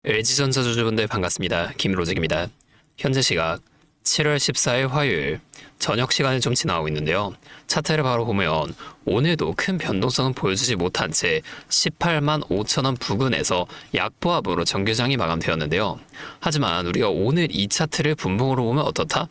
LG전자 주주분들 반갑습니다. 김로직입니다. 현재 시각 7월 14일 화요일 저녁 시간이 좀 지나가고 있는데요. 차트를 바로 보면 오늘도 큰 변동성은 보여주지 못한 채 18만 5천 원 부근에서 약보합으로 정규장이 마감되었는데요. 하지만 우리가 오늘 이 차트를 분봉으로 보면 어떻다?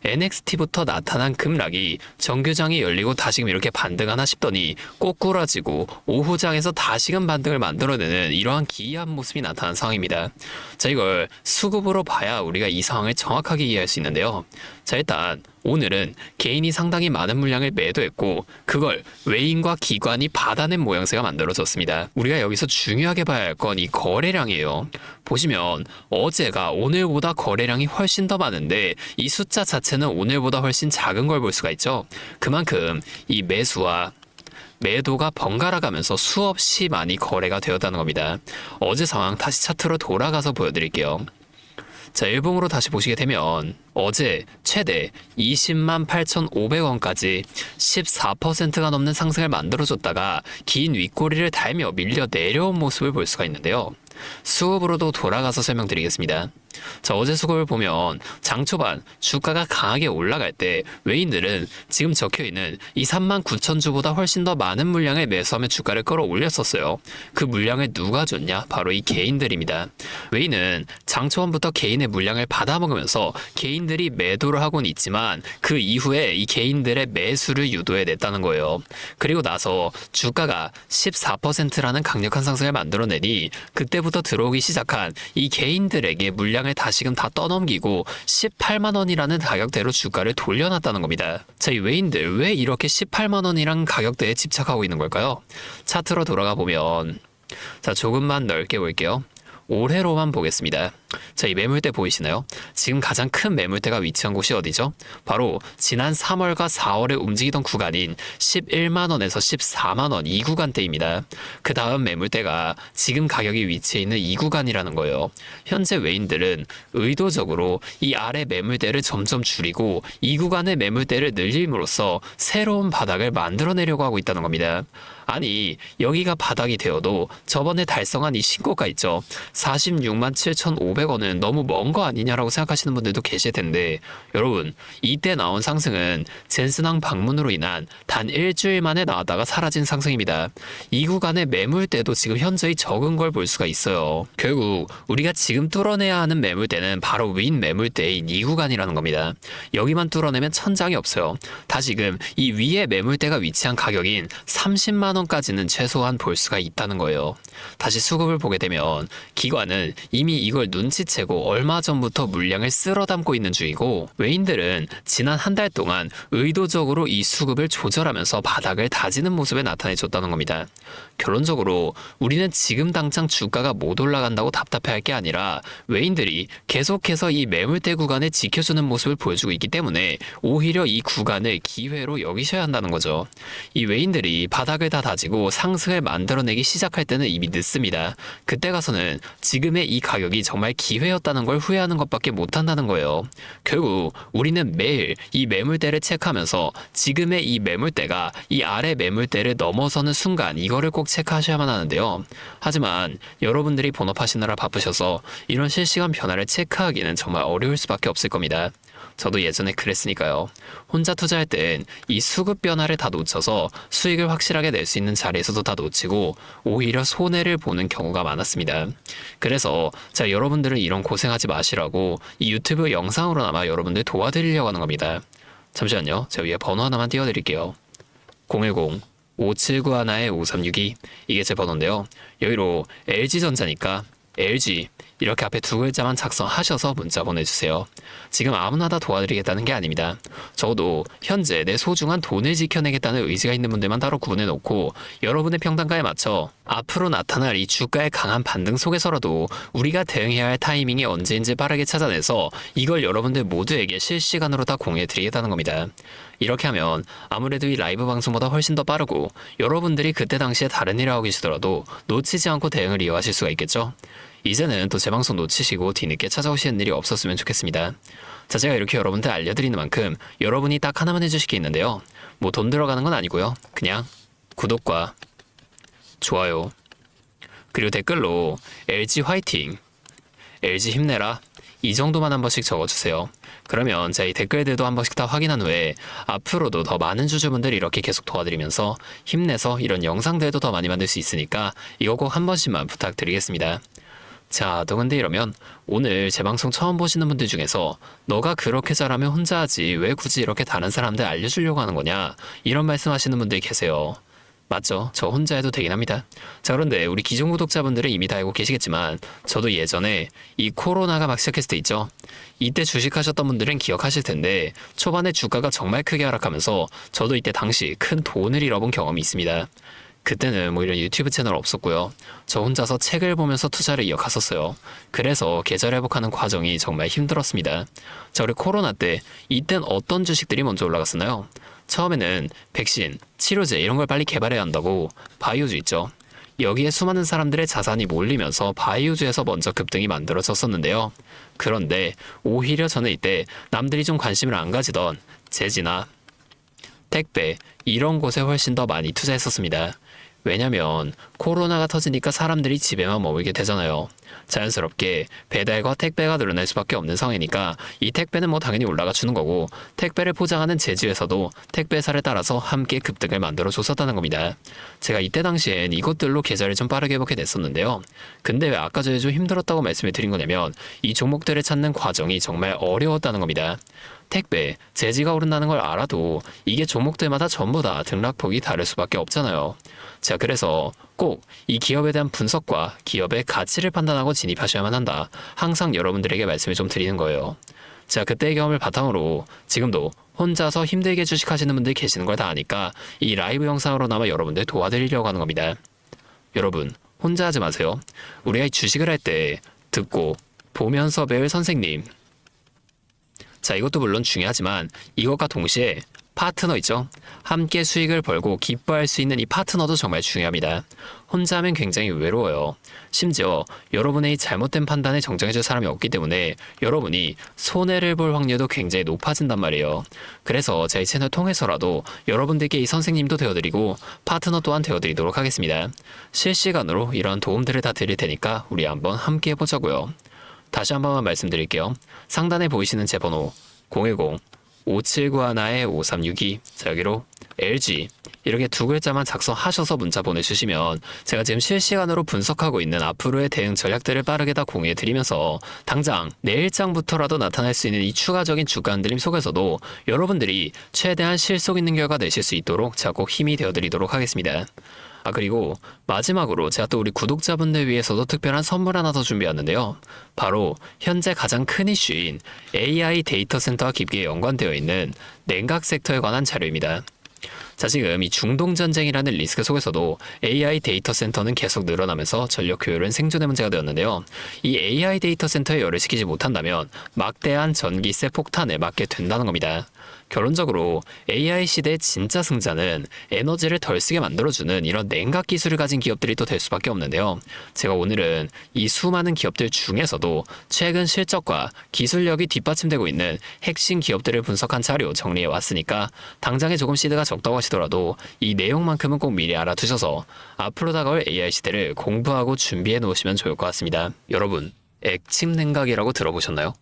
NXT부터 나타난 급락이 정규장이 열리고 다시금 이렇게 반등하나 싶더니 꼬꾸라지고 오후장에서 다시금 반등을 만들어내는 이러한 기이한 모습이 나타난 상황입니다. 자, 이걸 수급으로 봐야 우리가 이 상황을 정확하게 이해할 수 있는데요. 자, 일단 오늘은 개인이 상당히 많은 물량을 매도했고 그걸 외인과 기관이 받아낸 모양새가 만들어졌습니다. 우리가 여기서 중요하게 봐야 할 건 이 거래량이에요. 보시면 어제가 오늘보다 거래량이 훨씬 더 많은데 이 숫자 자체는 오늘보다 훨씬 작은 걸 볼 수가 있죠. 그만큼 이 매수와 매도가 번갈아 가면서 수없이 많이 거래가 되었다는 겁니다. 어제 상황 다시 차트로 돌아가서 보여드릴게요. 자, 일봉으로 다시 보시게 되면 어제 최대 20만 8,500원까지 14%가 넘는 상승을 만들어줬다가 긴 윗꼬리를 달며 밀려 내려온 모습을 볼 수가 있는데요. 수급으로도 돌아가서 설명드리겠습니다. 자, 어제 수급을 보면 장 초반 주가가 강하게 올라갈 때 외인들은 지금 적혀있는 이 39,000주보다 훨씬 더 많은 물량을 매수하며 주가를 끌어올렸었어요. 그 물량을 누가 줬냐? 바로 이 개인들입니다. 외인은 장 초반부터 개인의 물량을 받아먹으면서 개인들이 매도를 하고는 있지만 그 이후에 이 개인들의 매수를 유도해냈다는 거예요. 그리고 나서 주가가 14%라는 강력한 상승을 만들어내니 그때부터 들어오기 시작한 이 개인들에게 물량을 다시금 다 떠넘기고 18만 원이라는 가격대로 주가를 돌려놨다는 겁니다. 자, 이 외인들 왜 이렇게 18만 원이란 가격대에 집착하고 있는 걸까요? 차트로 돌아가 보면 자, 조금만 넓게 볼게요. 올해로만 보겠습니다. 자, 이 매물대 보이시나요? 지금 가장 큰 매물대가 위치한 곳이 어디죠? 바로 지난 3월과 4월에 움직이던 구간인 11만원에서 14만원 이 구간대입니다. 그 다음 매물대가 지금 가격이 위치해 있는 이 구간이라는 거예요. 현재 외인들은 의도적으로 이 아래 매물대를 점점 줄이고 이 구간의 매물대를 늘림으로써 새로운 바닥을 만들어내려고 하고 있다는 겁니다. 아니, 여기가 바닥이 되어도 저번에 달성한 이 신고가 있죠. 46만 7,500원은 너무 먼 거 아니냐라고 생각하시는 분들도 계실 텐데, 여러분, 이때 나온 상승은 젠슨항 방문으로 인한 단 일주일 만에 나왔다가 사라진 상승입니다. 이 구간의 매물대도 지금 현저히 적은 걸 볼 수가 있어요. 결국 우리가 지금 뚫어내야 하는 매물대는 바로 윈 매물대인 이 구간이라는 겁니다. 여기만 뚫어내면 천장이 없어요. 다시금 이 위에 매물대가 위치한 가격인 30만 원까지는 최소한 볼 수가 있다는 거예요. 다시 수급을 보게 되면 기관은 이미 이걸 눈치채고 얼마 전부터 물량을 쓸어 담고 있는 중이고 외인들은 지난 한 달 동안 의도적으로 이 수급을 조절하면서 바닥을 다지는 모습을 나타내줬다는 겁니다. 결론적으로 우리는 지금 당장 주가가 못 올라간다고 답답해할 게 아니라 외인들이 계속해서 이 매물대 구간을 지켜주는 모습을 보여주고 있기 때문에 오히려 이 구간을 기회로 여기셔야 한다는 거죠. 이 외인들이 바닥을 다 다지고 상승을 만들어내기 시작할 때는 이미 늦습니다. 그때 가서는 지금의 이 가격이 정말 기회였다는 걸 후회하는 것밖에 못한다는 거예요. 결국 우리는 매일 이 매물대를 체크하면서 지금의 이 매물대가 이 아래 매물대를 넘어서는 순간 이거를 꼭 체크하셔야만 하는데요. 하지만 여러분들이 본업하시느라 바쁘셔서 이런 실시간 변화를 체크하기는 정말 어려울 수밖에 없을 겁니다. 저도 예전에 그랬으니까요. 혼자 투자할 땐 이 수급 변화를 다 놓쳐서 수익을 확실하게 낼 수 있는 자리에서도 다 놓치고 오히려 손해를 보는 경우가 많았습니다. 그래서 여러분들은 이런 고생하지 마시라고 이 유튜브 영상으로나마 여러분들 도와드리려고 하는 겁니다. 잠시만요. 제가 위에 번호 하나만 띄워드릴게요. 010-5791-5362 이게 제 번호인데요. 여기로 LG전자니까 LG 이렇게 앞에 두 글자만 작성하셔서 문자 보내주세요. 지금 아무나 다 도와드리겠다는 게 아닙니다. 저도 현재 내 소중한 돈을 지켜내겠다는 의지가 있는 분들만 따로 구분해놓고 여러분의 평단가에 맞춰 앞으로 나타날 이 주가의 강한 반등 속에서라도 우리가 대응해야 할 타이밍이 언제인지 빠르게 찾아내서 이걸 여러분들 모두에게 실시간으로 다 공유해드리겠다는 겁니다. 이렇게 하면 아무래도 이 라이브 방송보다 훨씬 더 빠르고 여러분들이 그때 당시에 다른 일을 하고 계시더라도 놓치지 않고 대응을 이어가실 수가 있겠죠? 이제는 또 제 방송 놓치시고 뒤늦게 찾아오시는 일이 없었으면 좋겠습니다. 자, 제가 이렇게 여러분들 알려드리는 만큼 여러분이 딱 하나만 해주실 게 있는데요. 뭐 돈 들어가는 건 아니고요. 그냥 구독과 좋아요 그리고 댓글로 LG 화이팅 LG 힘내라. 이 정도만 한 번씩 적어주세요. 그러면 제 이 댓글들도 한 번씩 다 확인한 후에 앞으로도 더 많은 주주분들이 이렇게 계속 도와드리면서 힘내서 이런 영상들도 더 많이 만들 수 있으니까 이거 꼭 한 번씩만 부탁드리겠습니다. 자, 또 근데 이러면 오늘 제 방송 처음 보시는 분들 중에서 너가 그렇게 잘하면 혼자 하지 왜 굳이 이렇게 다른 사람들 알려주려고 하는 거냐 이런 말씀하시는 분들이 계세요. 맞죠? 저 혼자 해도 되긴 합니다. 자, 그런데 우리 기존 구독자분들은 이미 다 알고 계시겠지만 저도 예전에 이 코로나가 막 시작했을 때 있죠. 이때 주식하셨던 분들은 기억하실 텐데 초반에 주가가 정말 크게 하락하면서 저도 이때 당시 큰 돈을 잃어본 경험이 있습니다. 그때는 뭐 이런 유튜브 채널 없었고요. 저 혼자서 책을 보면서 투자를 이어갔었어요. 그래서 계좌 회복하는 과정이 정말 힘들었습니다. 자, 우리 코로나 때 이땐 어떤 주식들이 먼저 올라갔었나요? 처음에는 백신, 치료제 이런 걸 빨리 개발해야 한다고 바이오주 있죠. 여기에 수많은 사람들의 자산이 몰리면서 바이오주에서 먼저 급등이 만들어졌었는데요. 그런데 오히려 저는 이때 남들이 좀 관심을 안 가지던 제지나 택배 이런 곳에 훨씬 더 많이 투자했었습니다. 왜냐면 코로나가 터지니까 사람들이 집에만 머물게 되잖아요. 자연스럽게 배달과 택배가 늘어날 수밖에 없는 상황이니까 이 택배는 뭐 당연히 올라가 주는 거고 택배를 포장하는 제지회사도 택배사를 따라서 함께 급등을 만들어 줬었다는 겁니다. 제가 이때 당시엔 이것들로 계좌를 좀 빠르게 회복해 냈었는데요. 근데 왜 아까 전에 좀 힘들었다고 말씀을 드린 거냐면 이 종목들을 찾는 과정이 정말 어려웠다는 겁니다. 택배, 제지가 오른다는 걸 알아도 이게 종목들마다 전부 다 등락폭이 다를 수밖에 없잖아요. 자, 그래서 꼭 이 기업에 대한 분석과 기업의 가치를 판단하고 진입하셔야만 한다. 항상 여러분들에게 말씀을 좀 드리는 거예요. 자, 그때의 경험을 바탕으로 지금도 혼자서 힘들게 주식하시는 분들 계시는 걸 다 아니까 이 라이브 영상으로나마 여러분들 도와드리려고 하는 겁니다. 여러분, 혼자 하지 마세요. 우리가 이 주식을 할 때 듣고 보면서 배울 선생님. 자, 이것도 물론 중요하지만 이것과 동시에 파트너 있죠? 함께 수익을 벌고 기뻐할 수 있는 이 파트너도 정말 중요합니다. 혼자 하면 굉장히 외로워요. 심지어 여러분의 이 잘못된 판단을 정정해줄 사람이 없기 때문에 여러분이 손해를 볼 확률도 굉장히 높아진단 말이에요. 그래서 제 채널 통해서라도 여러분들께 이 선생님도 되어드리고 파트너 또한 되어드리도록 하겠습니다. 실시간으로 이런 도움들을 다 드릴 테니까 우리 한번 함께 해보자고요. 다시 한 번만 말씀드릴게요. 상단에 보이시는 제 번호 010-5791-5362 자, 여기로 LG 이렇게 두 글자만 작성하셔서 문자 보내주시면 제가 지금 실시간으로 분석하고 있는 앞으로의 대응 전략들을 빠르게 다 공유해드리면서 당장 내일장부터라도 나타날 수 있는 이 추가적인 주가 흔들림 속에서도 여러분들이 최대한 실속 있는 결과 내실 수 있도록 제가 꼭 힘이 되어드리도록 하겠습니다. 그리고 마지막으로 제가 또 우리 구독자분들 위해서도 특별한 선물 하나 더 준비했는데요. 바로 현재 가장 큰 이슈인 AI 데이터 센터와 깊게 연관되어 있는 냉각 섹터에 관한 자료입니다. 자, 지금 이 중동전쟁이라는 리스크 속에서도 AI 데이터 센터는 계속 늘어나면서 전력 효율은 생존의 문제가 되었는데요. 이 AI 데이터 센터에 열을 식히지 못한다면 막대한 전기세 폭탄을 맞게 된다는 겁니다. 결론적으로 AI 시대의 진짜 승자는 에너지를 덜 쓰게 만들어주는 이런 냉각 기술을 가진 기업들이 또 될 수밖에 없는데요. 제가 오늘은 이 수많은 기업들 중에서도 최근 실적과 기술력이 뒷받침되고 있는 핵심 기업들을 분석한 자료 정리해 왔으니까 당장에 조금 시드가 적다고 하시더라도 이 내용만큼은 꼭 미리 알아두셔서 앞으로 다가올 AI 시대를 공부하고 준비해 놓으시면 좋을 것 같습니다. 여러분, 액침 냉각이라고 들어보셨나요?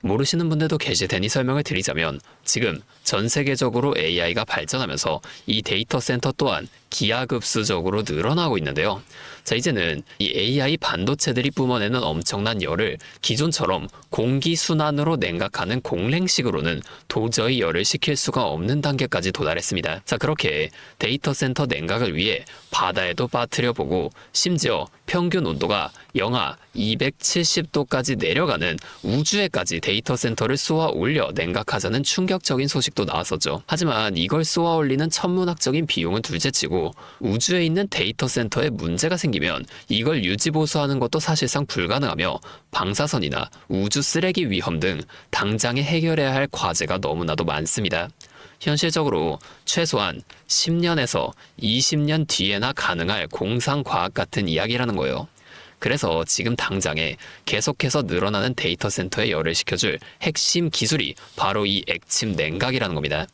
모르시는 분들도 계실 테니 설명을 드리자면 지금 전 세계적으로 AI가 발전하면서 이 데이터 센터 또한 기하급수적으로 늘어나고 있는데요. 자, 이제는 이 AI 반도체들이 뿜어내는 엄청난 열을 기존처럼 공기순환으로 냉각하는 공랭식으로는 도저히 열을 식힐 수가 없는 단계까지 도달했습니다. 자, 그렇게 데이터 센터 냉각을 위해 바다에도 빠뜨려보고 심지어 평균 온도가 영하 270도까지 내려가는 우주에까지 데이터 센터를 쏘아 올려 냉각하자는 충격적인 소식도 나왔었죠. 하지만 이걸 쏘아 올리는 천문학적인 비용은 둘째치고 우주에 있는 데이터 센터에 문제가 생기면 이걸 유지보수하는 것도 사실상 불가능하며 방사선이나 우주 쓰레기 위험 등 당장에 해결해야 할 과제가 너무나도 많습니다. 현실적으로 최소한 10년에서 20년 뒤에나 가능할 공상과학 같은 이야기라는 거예요. 그래서 지금 당장에 계속해서 늘어나는 데이터 센터에 열을 식혀줄 핵심 기술이 바로 이 액침 냉각이라는 겁니다.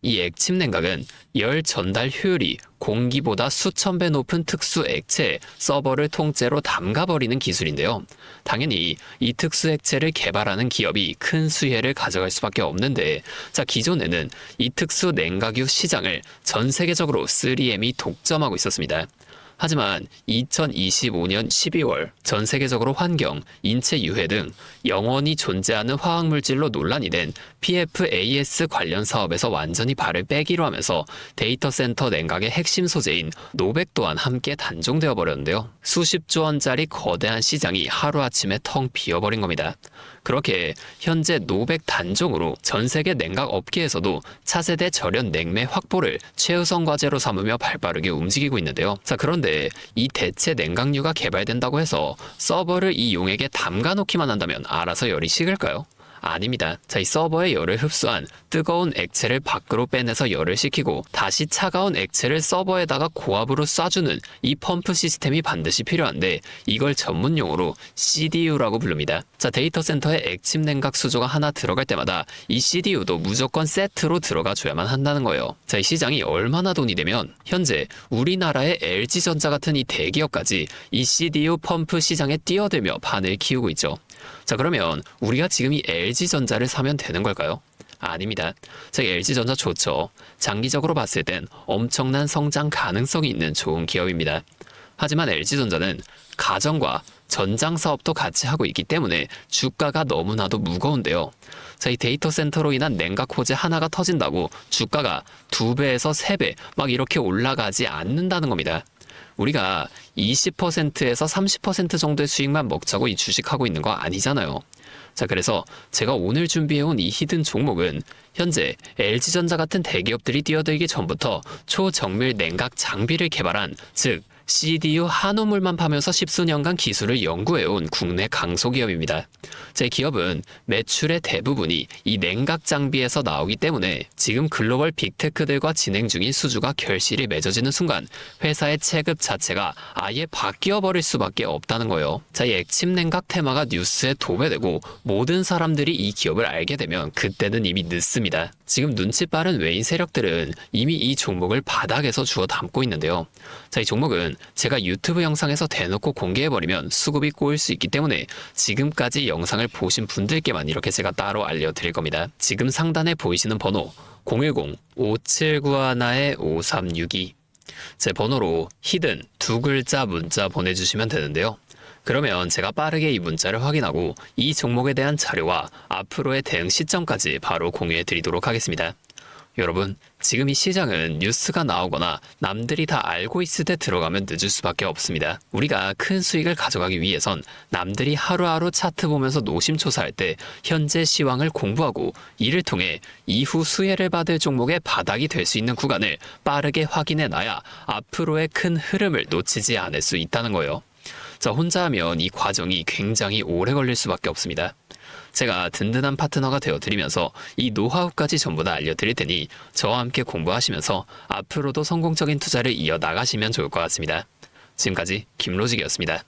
이 액침 냉각은 열 전달 효율이 공기보다 수천 배 높은 특수 액체에 서버를 통째로 담가버리는 기술인데요. 당연히 이 특수 액체를 개발하는 기업이 큰 수혜를 가져갈 수밖에 없는데, 기존에는 이 특수 냉각유 시장을 전 세계적으로 3M이 독점하고 있었습니다. 하지만 2025년 12월 전 세계적으로 환경, 인체 유해 등 영원히 존재하는 화학물질로 논란이 된 PFAS 관련 사업에서 완전히 발을 빼기로 하면서 데이터 센터 냉각의 핵심 소재인 노백 또한 함께 단종되어 버렸는데요. 수십조 원짜리 거대한 시장이 하루아침에 텅 비어버린 겁니다. 그렇게 현재 노백 단종으로 전 세계 냉각 업계에서도 차세대 절연 냉매 확보를 최우선 과제로 삼으며 발빠르게 움직이고 있는데요. 그런데 이 대체 냉각유가 개발된다고 해서 서버를 이 용액에 담가 놓기만 한다면 알아서 열이 식을까요? 아닙니다. 이 서버의 열을 흡수한 뜨거운 액체를 밖으로 빼내서 열을 식히고 다시 차가운 액체를 서버에다가 고압으로 쏴주는 이 펌프 시스템이 반드시 필요한데, 이걸 전문용어로 CDU라고 부릅니다. 데이터 센터에 액침 냉각 수조가 하나 들어갈 때마다 이 CDU도 무조건 세트로 들어가 줘야만 한다는 거예요. 이 시장이 얼마나 돈이 되면 현재 우리나라의 LG전자 같은 이 대기업까지 이 CDU 펌프 시장에 뛰어들며 판을 키우고 있죠. 그러면 우리가 지금 이 LG전자를 사면 되는 걸까요? 아닙니다. LG전자 좋죠. 장기적으로 봤을 땐 엄청난 성장 가능성이 있는 좋은 기업입니다. 하지만 LG전자는 가전과 전장 사업도 같이 하고 있기 때문에 주가가 너무나도 무거운데요. 이 데이터 센터로 인한 냉각 호재 하나가 터진다고 주가가 2배에서 3배 막 이렇게 올라가지 않는다는 겁니다. 우리가 20%에서 30% 정도의 수익만 먹자고 이 주식하고 있는 거 아니잖아요. 그래서 제가 오늘 준비해온 이 히든 종목은 현재 LG전자 같은 대기업들이 뛰어들기 전부터 초정밀 냉각 장비를 개발한, 즉 CDU 한우물만 파면서 십수년간 기술을 연구해온 국내 강소기업입니다. 제 기업은 매출의 대부분이 이 냉각 장비에서 나오기 때문에 지금 글로벌 빅테크들과 진행 중인 수주가 결실이 맺어지는 순간 회사의 체급 자체가 아예 바뀌어버릴 수밖에 없다는 거예요. 이 액침 냉각 테마가 뉴스에 도배되고 모든 사람들이 이 기업을 알게 되면 그때는 이미 늦습니다. 지금 눈치 빠른 외인 세력들은 이미 이 종목을 바닥에서 주워 담고 있는데요. 이 종목은 제가 유튜브 영상에서 대놓고 공개해버리면 수급이 꼬일 수 있기 때문에 지금까지 영상을 보신 분들께만 이렇게 제가 따로 알려드릴 겁니다. 지금 상단에 보이시는 번호 010-5791-5362 제 번호로 히든 2글자 문자 보내주시면 되는데요. 그러면 제가 빠르게 이 문자를 확인하고 이 종목에 대한 자료와 앞으로의 대응 시점까지 바로 공유해 드리도록 하겠습니다. 여러분, 지금 이 시장은 뉴스가 나오거나 남들이 다 알고 있을 때 들어가면 늦을 수밖에 없습니다. 우리가 큰 수익을 가져가기 위해선 남들이 하루하루 차트 보면서 노심초사할 때 현재 시황을 공부하고 이를 통해 이후 수혜를 받을 종목의 바닥이 될 수 있는 구간을 빠르게 확인해 놔야 앞으로의 큰 흐름을 놓치지 않을 수 있다는 거예요. 혼자 하면 이 과정이 굉장히 오래 걸릴 수밖에 없습니다. 제가 든든한 파트너가 되어드리면서 이 노하우까지 전부 다 알려드릴 테니 저와 함께 공부하시면서 앞으로도 성공적인 투자를 이어나가시면 좋을 것 같습니다. 지금까지 김로직이었습니다.